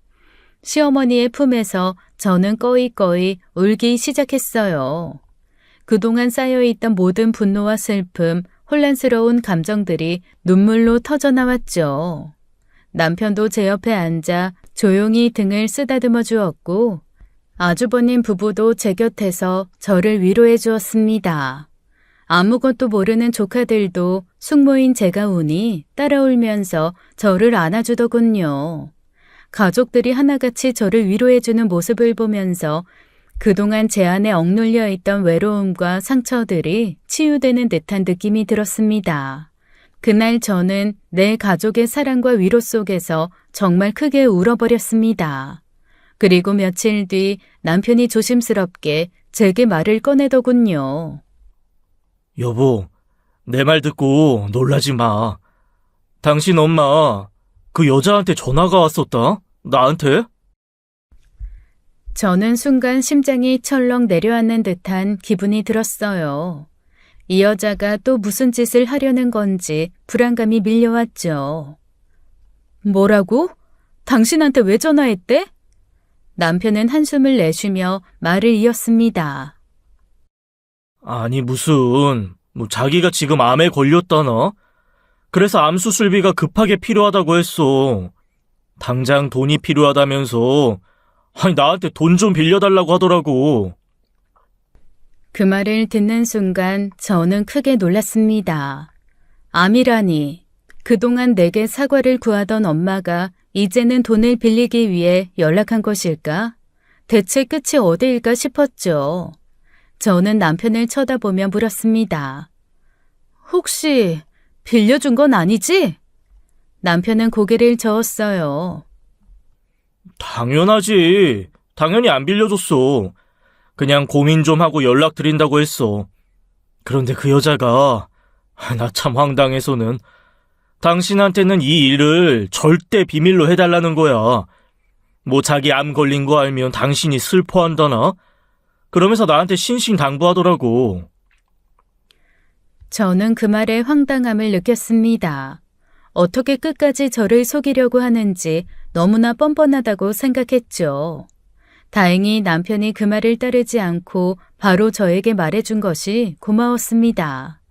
시어머니의 품에서 저는 꺼이꺼이 울기 시작했어요. 그동안 쌓여있던 모든 분노와 슬픔, 혼란스러운 감정들이 눈물로 터져나왔죠. 남편도 제 옆에 앉아 조용히 등을 쓰다듬어 주었고 아주버님 부부도 제 곁에서 저를 위로해 주었습니다. 아무것도 모르는 조카들도 숙모인 제가 우니 따라 울면서 저를 안아주더군요. 가족들이 하나같이 저를 위로해주는 모습을 보면서 그동안 제 안에 억눌려 있던 외로움과 상처들이 치유되는 듯한 느낌이 들었습니다. 그날 저는 내 가족의 사랑과 위로 속에서 정말 크게 울어버렸습니다. 그리고 며칠 뒤 남편이 조심스럽게 제게 말을 꺼내더군요. 여보, 내 말 듣고 놀라지 마. 당신 엄마, 그 여자한테 전화가 왔었다? 나한테? 저는 순간 심장이 철렁 내려앉는 듯한 기분이 들었어요. 이 여자가 또 무슨 짓을 하려는 건지 불안감이 밀려왔죠. 뭐라고? 당신한테 왜 전화했대? 남편은 한숨을 내쉬며 말을 이었습니다. 아니, 자기가 지금 암에 걸렸다나? 그래서 암 수술비가 급하게 필요하다고 했어. 당장 돈이 필요하다면서, 아니, 나한테 돈 좀 빌려달라고 하더라고. 그 말을 듣는 순간 저는 크게 놀랐습니다. 암이라니, 그동안 내게 사과를 구하던 엄마가 이제는 돈을 빌리기 위해 연락한 것일까? 대체 끝이 어디일까 싶었죠. 저는 남편을 쳐다보며 물었습니다. 혹시 빌려준 건 아니지? 남편은 고개를 저었어요. 당연하지. 당연히 안 빌려줬어. 그냥 고민 좀 하고 연락드린다고 했어. 그런데 그 여자가, 나 참 황당해서는, 당신한테는 이 일을 절대 비밀로 해달라는 거야. 뭐 자기 암 걸린 거 알면 당신이 슬퍼한다나? 그러면서 나한테 신신당부하더라고. 저는 그 말에 황당함을 느꼈습니다. 어떻게 끝까지 저를 속이려고 하는지 너무나 뻔뻔하다고 생각했죠. 다행히 남편이 그 말을 따르지 않고 바로 저에게 말해준 것이 고마웠습니다.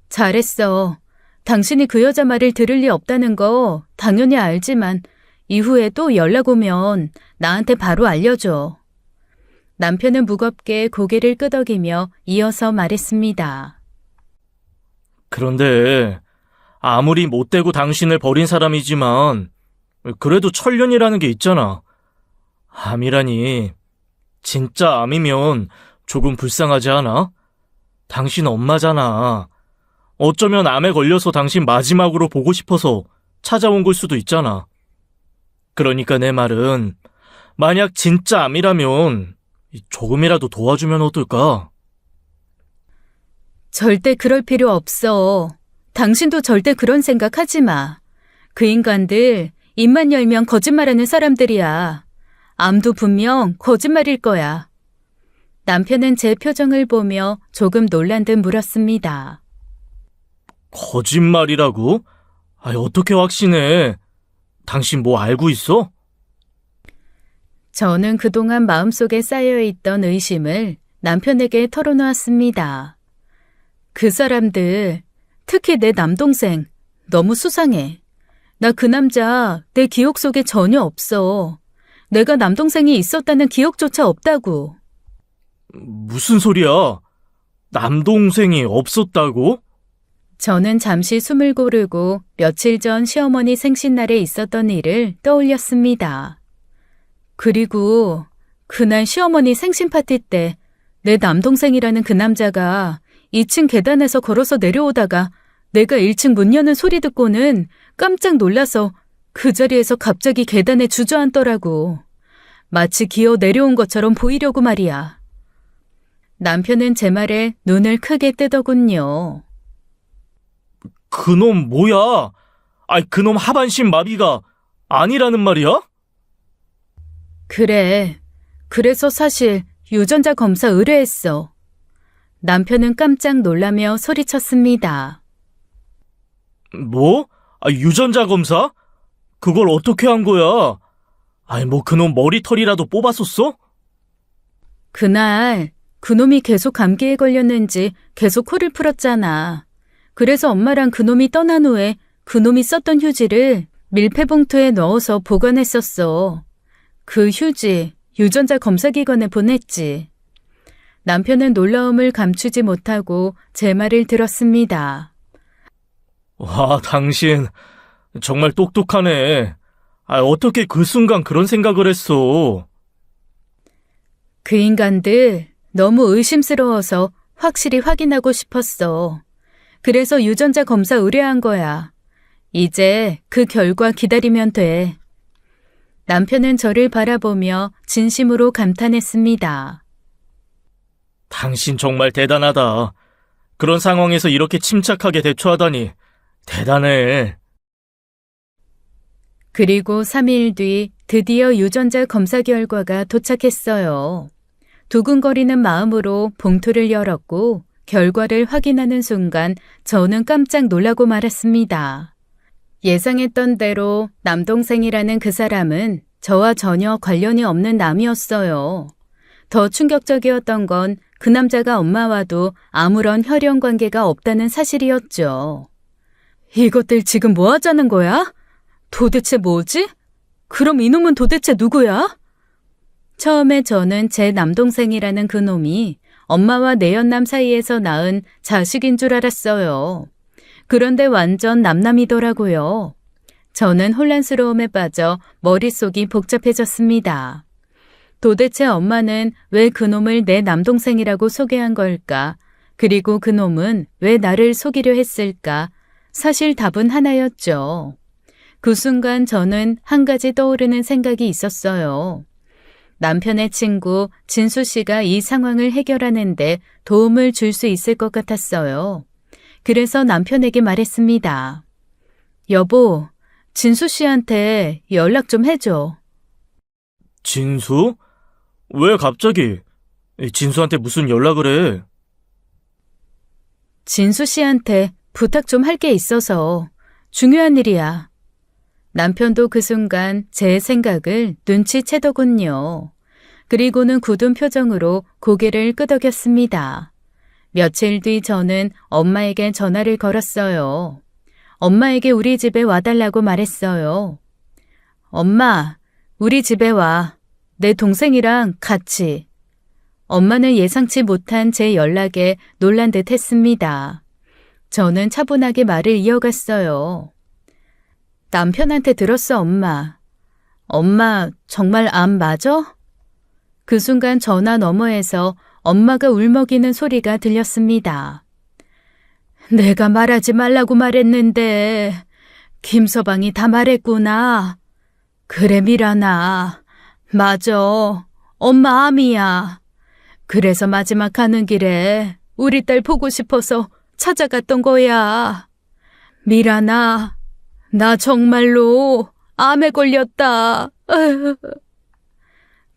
잘했어. 당신이 그 여자 말을 들을 리 없다는 거 당연히 알지만 이후에 또 연락 오면 나한테 바로 알려줘. 남편은 무겁게 고개를 끄덕이며 이어서 말했습니다. 그런데 아무리 못되고 당신을 버린 사람이지만 그래도 천련이라는 게 있잖아. 암이라니. 진짜 암이면 조금 불쌍하지 않아? 당신 엄마잖아. 어쩌면 암에 걸려서 당신 마지막으로 보고 싶어서 찾아온 걸 수도 있잖아. 그러니까 내 말은 만약 진짜 암이라면 조금이라도 도와주면 어떨까? 절대 그럴 필요 없어. 당신도 절대 그런 생각 하지 마. 그 인간들 입만 열면 거짓말하는 사람들이야. 암도 분명 거짓말일 거야. 남편은 제 표정을 보며 조금 놀란 듯 물었습니다. 거짓말이라고? 어떻게 확신해? 당신 뭐 알고 있어? 저는 그동안 마음속에 쌓여있던 의심을 남편에게 털어놓았습니다. 그 사람들, 특히 내 남동생, 너무 수상해. 나 그 남자 내 기억 속에 전혀 없어. 내가 남동생이 있었다는 기억조차 없다고. 무슨 소리야? 남동생이 없었다고? 저는 잠시 숨을 고르고 며칠 전 시어머니 생신날에 있었던 일을 떠올렸습니다. 그리고 그날 시어머니 생신 파티 때 내 남동생이라는 그 남자가 2층 계단에서 걸어서 내려오다가 내가 1층 문 여는 소리 듣고는 깜짝 놀라서 그 자리에서 갑자기 계단에 주저앉더라고. 마치 기어 내려온 것처럼 보이려고 말이야. 남편은 제 말에 눈을 크게 뜨더군요. 그놈 뭐야? 그놈 하반신 마비가 아니라는 말이야? 그래. 그래서 사실 유전자 검사 의뢰했어. 남편은 깜짝 놀라며 소리쳤습니다. 뭐? 유전자 검사? 그걸 어떻게 한 거야? 뭐 그놈 머리털이라도 뽑았었어? 그날 그놈이 계속 감기에 걸렸는지 계속 코를 풀었잖아. 그래서 엄마랑 그놈이 떠난 후에 그놈이 썼던 휴지를 밀폐봉투에 넣어서 보관했었어. 그 휴지 유전자 검사기관에 보냈지. 남편은 놀라움을 감추지 못하고 제 말을 들었습니다. 와, 당신 정말 똑똑하네. 어떻게 그 순간 그런 생각을 했어? 그 인간들 너무 의심스러워서 확실히 확인하고 싶었어. 그래서 유전자 검사 의뢰한 거야. 이제 그 결과 기다리면 돼. 남편은 저를 바라보며 진심으로 감탄했습니다. 당신 정말 대단하다. 그런 상황에서 이렇게 침착하게 대처하다니 대단해. 그리고 3일 뒤 드디어 유전자 검사 결과가 도착했어요. 두근거리는 마음으로 봉투를 열었고 결과를 확인하는 순간 저는 깜짝 놀라고 말았습니다. 예상했던 대로 남동생이라는 그 사람은 저와 전혀 관련이 없는 남이었어요. 더 충격적이었던 건 그 남자가 엄마와도 아무런 혈연 관계가 없다는 사실이었죠. 이것들 지금 뭐 하자는 거야? 도대체 뭐지? 그럼 이놈은 도대체 누구야? 처음에 저는 제 남동생이라는 그 놈이 엄마와 내연남 사이에서 낳은 자식인 줄 알았어요. 그런데 완전 남남이더라고요. 저는 혼란스러움에 빠져 머릿속이 복잡해졌습니다. 도대체 엄마는 왜 그놈을 내 남동생이라고 소개한 걸까? 그리고 그놈은 왜 나를 속이려 했을까? 사실 답은 하나였죠. 그 순간 저는 한 가지 떠오르는 생각이 있었어요. 남편의 친구 진수 씨가 이 상황을 해결하는데 도움을 줄 수 있을 것 같았어요. 그래서 남편에게 말했습니다. 여보, 진수 씨한테 연락 좀 해줘. 진수? 왜 갑자기? 진수한테 무슨 연락을 해? 진수 씨한테 부탁 좀 할 게 있어서 중요한 일이야. 남편도 그 순간 제 생각을 눈치채더군요. 그리고는 굳은 표정으로 고개를 끄덕였습니다. 며칠 뒤 저는 엄마에게 전화를 걸었어요. 엄마에게 우리 집에 와달라고 말했어요. 엄마, 우리 집에 와. 내 동생이랑 같이. 엄마는 예상치 못한 제 연락에 놀란 듯 했습니다. 저는 차분하게 말을 이어갔어요. 남편한테 들었어, 엄마. 엄마, 정말 암 맞아? 그 순간 전화 너머에서 엄마가 울먹이는 소리가 들렸습니다. 내가 말하지 말라고 말했는데 김서방이 다 말했구나. 그래, 미란아. 맞아. 엄마 암이야. 그래서 마지막 가는 길에 우리 딸 보고 싶어서 찾아갔던 거야. 미란아, 나 정말로 암에 걸렸다.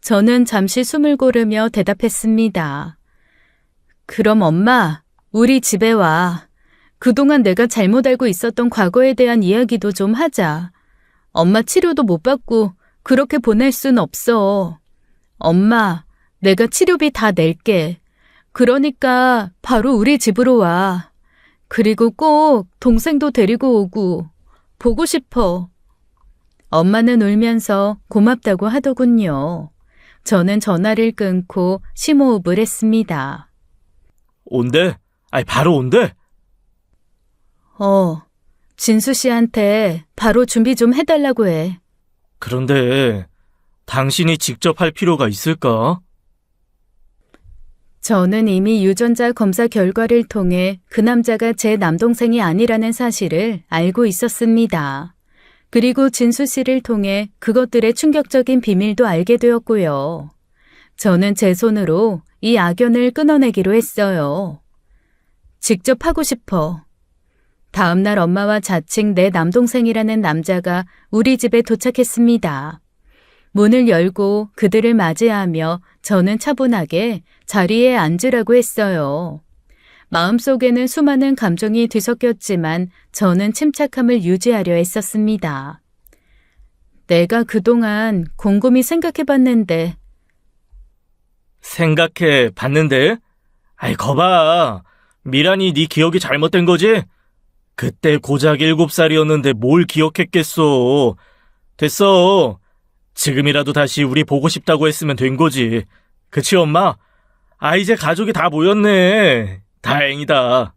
저는 잠시 숨을 고르며 대답했습니다. 그럼 엄마, 우리 집에 와. 그동안 내가 잘못 알고 있었던 과거에 대한 이야기도 좀 하자. 엄마 치료도 못 받고 그렇게 보낼 순 없어. 엄마, 내가 치료비 다 낼게. 그러니까 바로 우리 집으로 와. 그리고 꼭 동생도 데리고 오고. 보고 싶어. 엄마는 울면서 고맙다고 하더군요. 저는 전화를 끊고 심호흡을 했습니다. 온대? 바로 온대? 진수 씨한테 바로 준비 좀 해달라고 해. 그런데 당신이 직접 할 필요가 있을까? 저는 이미 유전자 검사 결과를 통해 그 남자가 제 남동생이 아니라는 사실을 알고 있었습니다. 그리고 진수 씨를 통해 그것들의 충격적인 비밀도 알게 되었고요. 저는 제 손으로 이 악연을 끊어내기로 했어요. 직접 하고 싶어. 다음 날 엄마와 자칭 내 남동생이라는 남자가 우리 집에 도착했습니다. 문을 열고 그들을 맞이하며 저는 차분하게 자리에 앉으라고 했어요. 마음속에는 수많은 감정이 뒤섞였지만 저는 침착함을 유지하려 했었습니다. 내가 그동안 곰곰이 생각해봤는데 생각해 봤는데? 아이, 거봐. 미란이 네 기억이 잘못된 거지? 그때 고작 7살이었는데 뭘 기억했겠어. 됐어. 지금이라도 다시 우리 보고 싶다고 했으면 된 거지. 그치, 엄마? 아, 이제 가족이 다 모였네. 다행이다.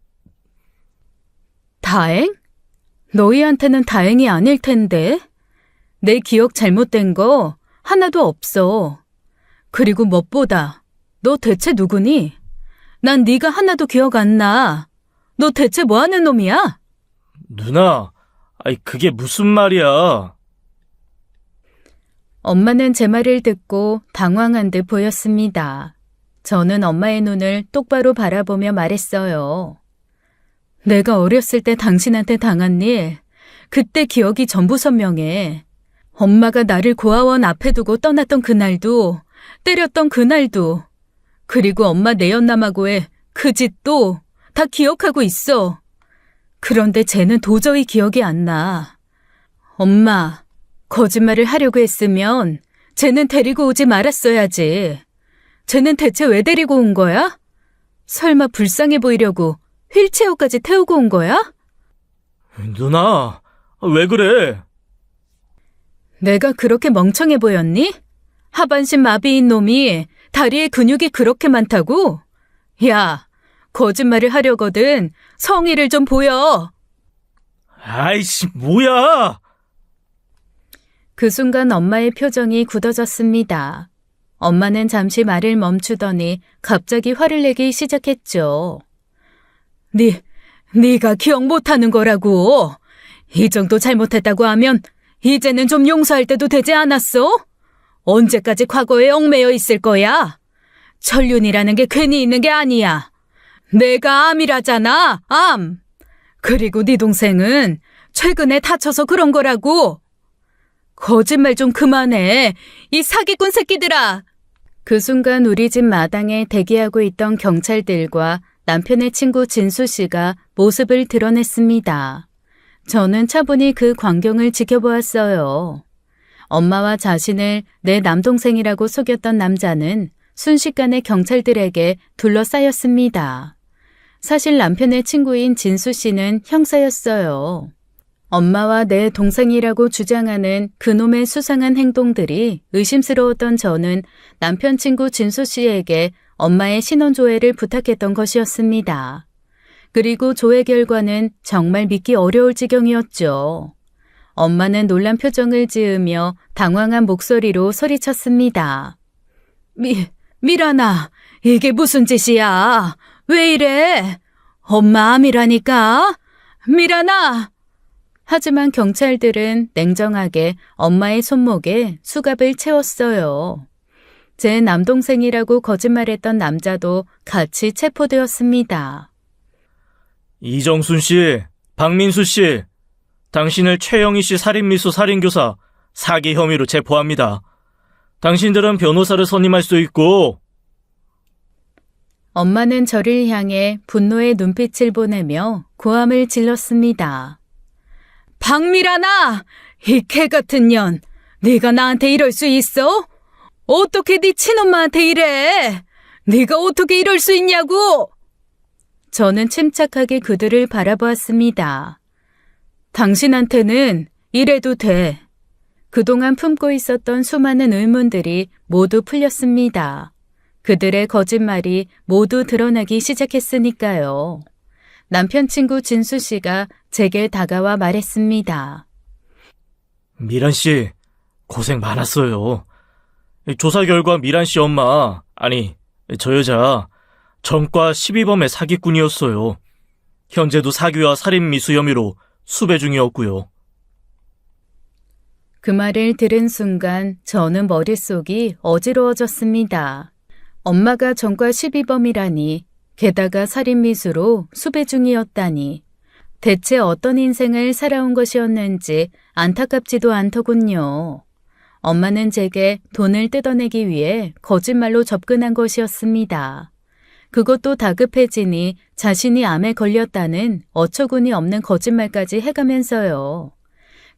다행? 너희한테는 다행이 아닐 텐데. 내 기억 잘못된 거 하나도 없어. 그리고 무엇보다 너 대체 누구니? 난 네가 하나도 기억 안 나. 너 대체 뭐 하는 놈이야? 누나, 아이, 그게 무슨 말이야? 엄마는 제 말을 듣고 당황한 듯 보였습니다. 저는 엄마의 눈을 똑바로 바라보며 말했어요. 내가 어렸을 때 당신한테 당한 일, 그때 기억이 전부 선명해. 엄마가 나를 고아원 앞에 두고 떠났던 그날도, 때렸던 그날도, 그리고 엄마 내연남하고의 그 짓도 다 기억하고 있어. 그런데 쟤는 도저히 기억이 안 나. 엄마, 거짓말을 하려고 했으면 쟤는 데리고 오지 말았어야지. 쟤는 대체 왜 데리고 온 거야? 설마 불쌍해 보이려고 휠체어까지 태우고 온 거야? 누나, 왜 그래? 내가 그렇게 멍청해 보였니? 하반신 마비인 놈이 다리에 근육이 그렇게 많다고? 야, 거짓말을 하려거든 성의를 좀 보여. 아이씨, 뭐야? 그 순간 엄마의 표정이 굳어졌습니다. 엄마는 잠시 말을 멈추더니 갑자기 화를 내기 시작했죠. 네가 기억 못하는 거라고. 이 정도 잘못했다고 하면 이제는 좀 용서할 때도 되지 않았어? 언제까지 과거에 얽매여 있을 거야? 천륜이라는 게 괜히 있는 게 아니야. 내가 암이라잖아, 암. 그리고 네 동생은 최근에 다쳐서 그런 거라고. 거짓말 좀 그만해, 이 사기꾼 새끼들아. 그 순간 우리 집 마당에 대기하고 있던 경찰들과 남편의 친구 진수 씨가 모습을 드러냈습니다. 저는 차분히 그 광경을 지켜보았어요. 엄마와 자신을 내 남동생이라고 속였던 남자는 순식간에 경찰들에게 둘러싸였습니다. 사실 남편의 친구인 진수 씨는 형사였어요. 엄마와 내 동생이라고 주장하는 그놈의 수상한 행동들이 의심스러웠던 저는 남편 친구 진수 씨에게 엄마의 신원조회를 부탁했던 것이었습니다. 그리고 조회 결과는 정말 믿기 어려울 지경이었죠. 엄마는 놀란 표정을 지으며 당황한 목소리로 소리쳤습니다. 미란아, 이게 무슨 짓이야? 왜 이래? 엄마 암이라니까? 미란아! 하지만 경찰들은 냉정하게 엄마의 손목에 수갑을 채웠어요. 제 남동생이라고 거짓말했던 남자도 같이 체포되었습니다. 이정순 씨, 박민수 씨, 당신을 최영희 씨 살인미수 살인교사 사기 혐의로 체포합니다. 당신들은 변호사를 선임할 수 있고. 엄마는 저를 향해 분노의 눈빛을 보내며 고함을 질렀습니다. 박미란아! 이 개같은 년! 네가 나한테 이럴 수 있어? 어떻게 네 친엄마한테 이래? 네가 어떻게 이럴 수 있냐고! 저는 침착하게 그들을 바라보았습니다. 당신한테는 이래도 돼. 그동안 품고 있었던 수많은 의문들이 모두 풀렸습니다. 그들의 거짓말이 모두 드러나기 시작했으니까요. 남편 친구 진수 씨가 제게 다가와 말했습니다. 미란 씨, 고생 많았어요. 조사 결과 미란 씨 엄마, 아니, 저 여자 전과 12범의 사기꾼이었어요. 현재도 사기와 살인 미수 혐의로 수배 중이었고요. 그 말을 들은 순간 저는 머릿속이 어지러워졌습니다. 엄마가 전과 12범이라니, 게다가 살인미수로 수배 중이었다니, 대체 어떤 인생을 살아온 것이었는지 안타깝지도 않더군요. 엄마는 제게 돈을 뜯어내기 위해 거짓말로 접근한 것이었습니다. 그것도 다급해지니 자신이 암에 걸렸다는 어처구니 없는 거짓말까지 해가면서요.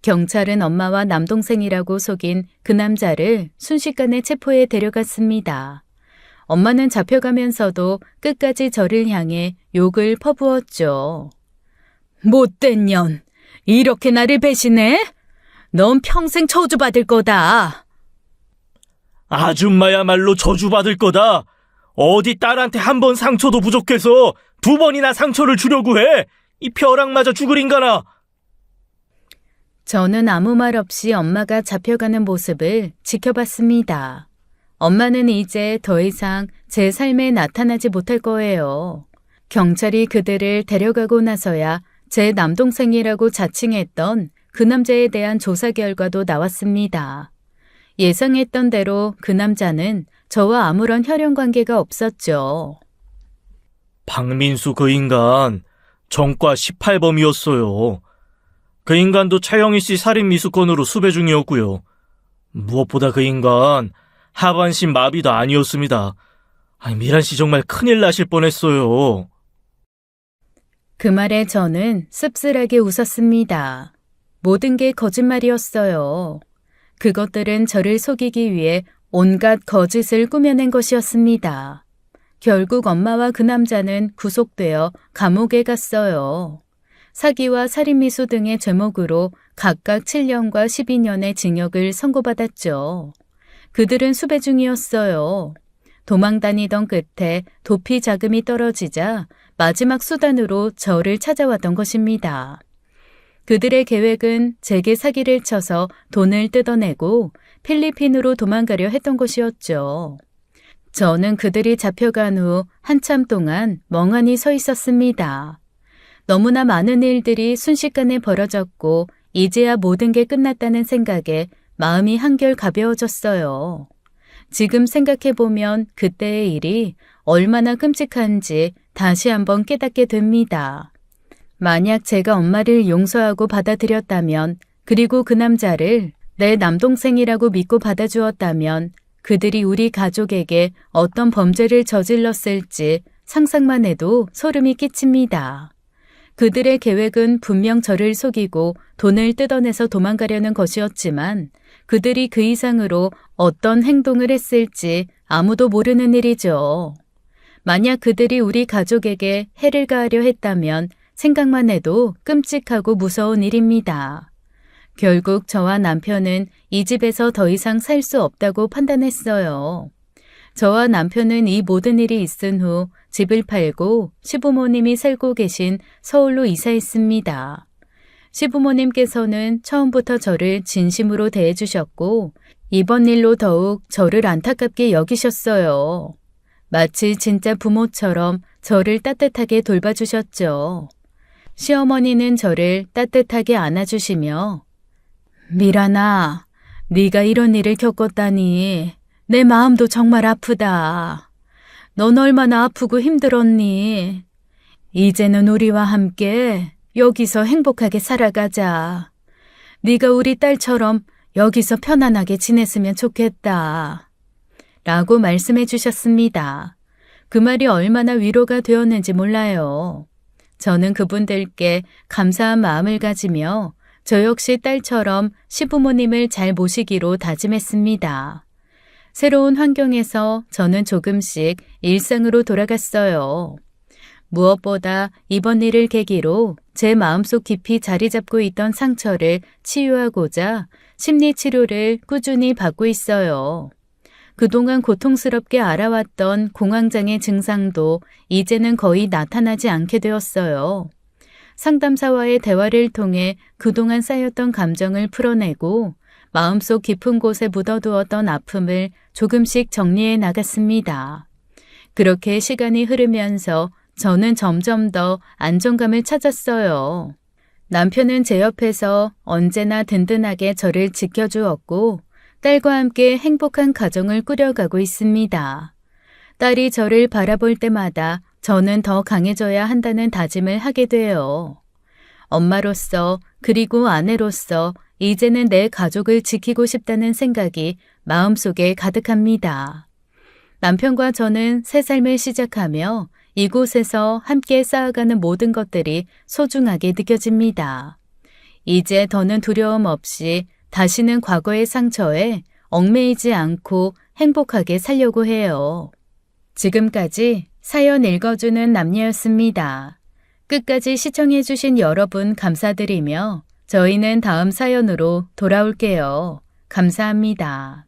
경찰은 엄마와 남동생이라고 속인 그 남자를 순식간에 체포해 데려갔습니다. 엄마는 잡혀가면서도 끝까지 저를 향해 욕을 퍼부었죠. 못된 년, 이렇게 나를 배신해? 넌 평생 저주받을 거다. 아줌마야말로 저주받을 거다. 어디 딸한테 한 번 상처도 부족해서 2번이나 상처를 주려고 해. 이 벼락맞아 죽을 인간아. 저는 아무 말 없이 엄마가 잡혀가는 모습을 지켜봤습니다. 엄마는 이제 더 이상 제 삶에 나타나지 못할 거예요. 경찰이 그들을 데려가고 나서야 제 남동생이라고 자칭했던 그 남자에 대한 조사 결과도 나왔습니다. 예상했던 대로 그 남자는 저와 아무런 혈연 관계가 없었죠. 박민수 그 인간 전과 18범이었어요. 그 인간도 차영희 씨 살인 미수건으로 수배 중이었고요. 무엇보다 그 인간 하반신 마비도 아니었습니다. 미란 씨 정말 큰일 나실 뻔했어요. 그 말에 저는 씁쓸하게 웃었습니다. 모든 게 거짓말이었어요. 그것들은 저를 속이기 위해 온갖 거짓을 꾸며낸 것이었습니다. 결국 엄마와 그 남자는 구속되어 감옥에 갔어요. 사기와 살인미수 등의 죄목으로 각각 7년과 12년의 징역을 선고받았죠. 그들은 수배 중이었어요. 도망 다니던 끝에 도피 자금이 떨어지자 마지막 수단으로 저를 찾아왔던 것입니다. 그들의 계획은 제게 사기를 쳐서 돈을 뜯어내고 필리핀으로 도망가려 했던 것이었죠. 저는 그들이 잡혀간 후 한참 동안 멍하니 서 있었습니다. 너무나 많은 일들이 순식간에 벌어졌고 이제야 모든 게 끝났다는 생각에 마음이 한결 가벼워졌어요. 지금 생각해보면 그때의 일이 얼마나 끔찍한지 다시 한번 깨닫게 됩니다. 만약 제가 엄마를 용서하고 받아들였다면, 그리고 그 남자를 내 남동생이라고 믿고 받아주었다면 그들이 우리 가족에게 어떤 범죄를 저질렀을지 상상만 해도 소름이 끼칩니다. 그들의 계획은 분명 저를 속이고 돈을 뜯어내서 도망가려는 것이었지만 그들이 그 이상으로 어떤 행동을 했을지 아무도 모르는 일이죠. 만약 그들이 우리 가족에게 해를 가하려 했다면 생각만 해도 끔찍하고 무서운 일입니다. 결국 저와 남편은 이 집에서 더 이상 살 수 없다고 판단했어요. 저와 남편은 이 모든 일이 있은 후 집을 팔고 시부모님이 살고 계신 서울로 이사했습니다. 시부모님께서는 처음부터 저를 진심으로 대해주셨고 이번 일로 더욱 저를 안타깝게 여기셨어요. 마치 진짜 부모처럼 저를 따뜻하게 돌봐주셨죠. 시어머니는 저를 따뜻하게 안아주시며 미란아, 네가 이런 일을 겪었다니 내 마음도 정말 아프다. 넌 얼마나 아프고 힘들었니? 이제는 우리와 함께 여기서 행복하게 살아가자. 네가 우리 딸처럼 여기서 편안하게 지냈으면 좋겠다. 라고 말씀해 주셨습니다. 그 말이 얼마나 위로가 되었는지 몰라요. 저는 그분들께 감사한 마음을 가지며 저 역시 딸처럼 시부모님을 잘 모시기로 다짐했습니다. 새로운 환경에서 저는 조금씩 일상으로 돌아갔어요. 무엇보다 이번 일을 계기로 제 마음속 깊이 자리 잡고 있던 상처를 치유하고자 심리치료를 꾸준히 받고 있어요. 그동안 고통스럽게 알아왔던 공황장애 증상도 이제는 거의 나타나지 않게 되었어요. 상담사와의 대화를 통해 그동안 쌓였던 감정을 풀어내고 마음속 깊은 곳에 묻어두었던 아픔을 조금씩 정리해 나갔습니다. 그렇게 시간이 흐르면서 저는 점점 더 안정감을 찾았어요. 남편은 제 옆에서 언제나 든든하게 저를 지켜주었고 딸과 함께 행복한 가정을 꾸려가고 있습니다. 딸이 저를 바라볼 때마다 저는 더 강해져야 한다는 다짐을 하게 돼요. 엄마로서 그리고 아내로서 이제는 내 가족을 지키고 싶다는 생각이 마음속에 가득합니다. 남편과 저는 새 삶을 시작하며 이곳에서 함께 쌓아가는 모든 것들이 소중하게 느껴집니다. 이제 더는 두려움 없이 다시는 과거의 상처에 얽매이지 않고 행복하게 살려고 해요. 지금까지 사연 읽어주는 남녀였습니다. 끝까지 시청해주신 여러분 감사드리며 저희는 다음 사연으로 돌아올게요. 감사합니다.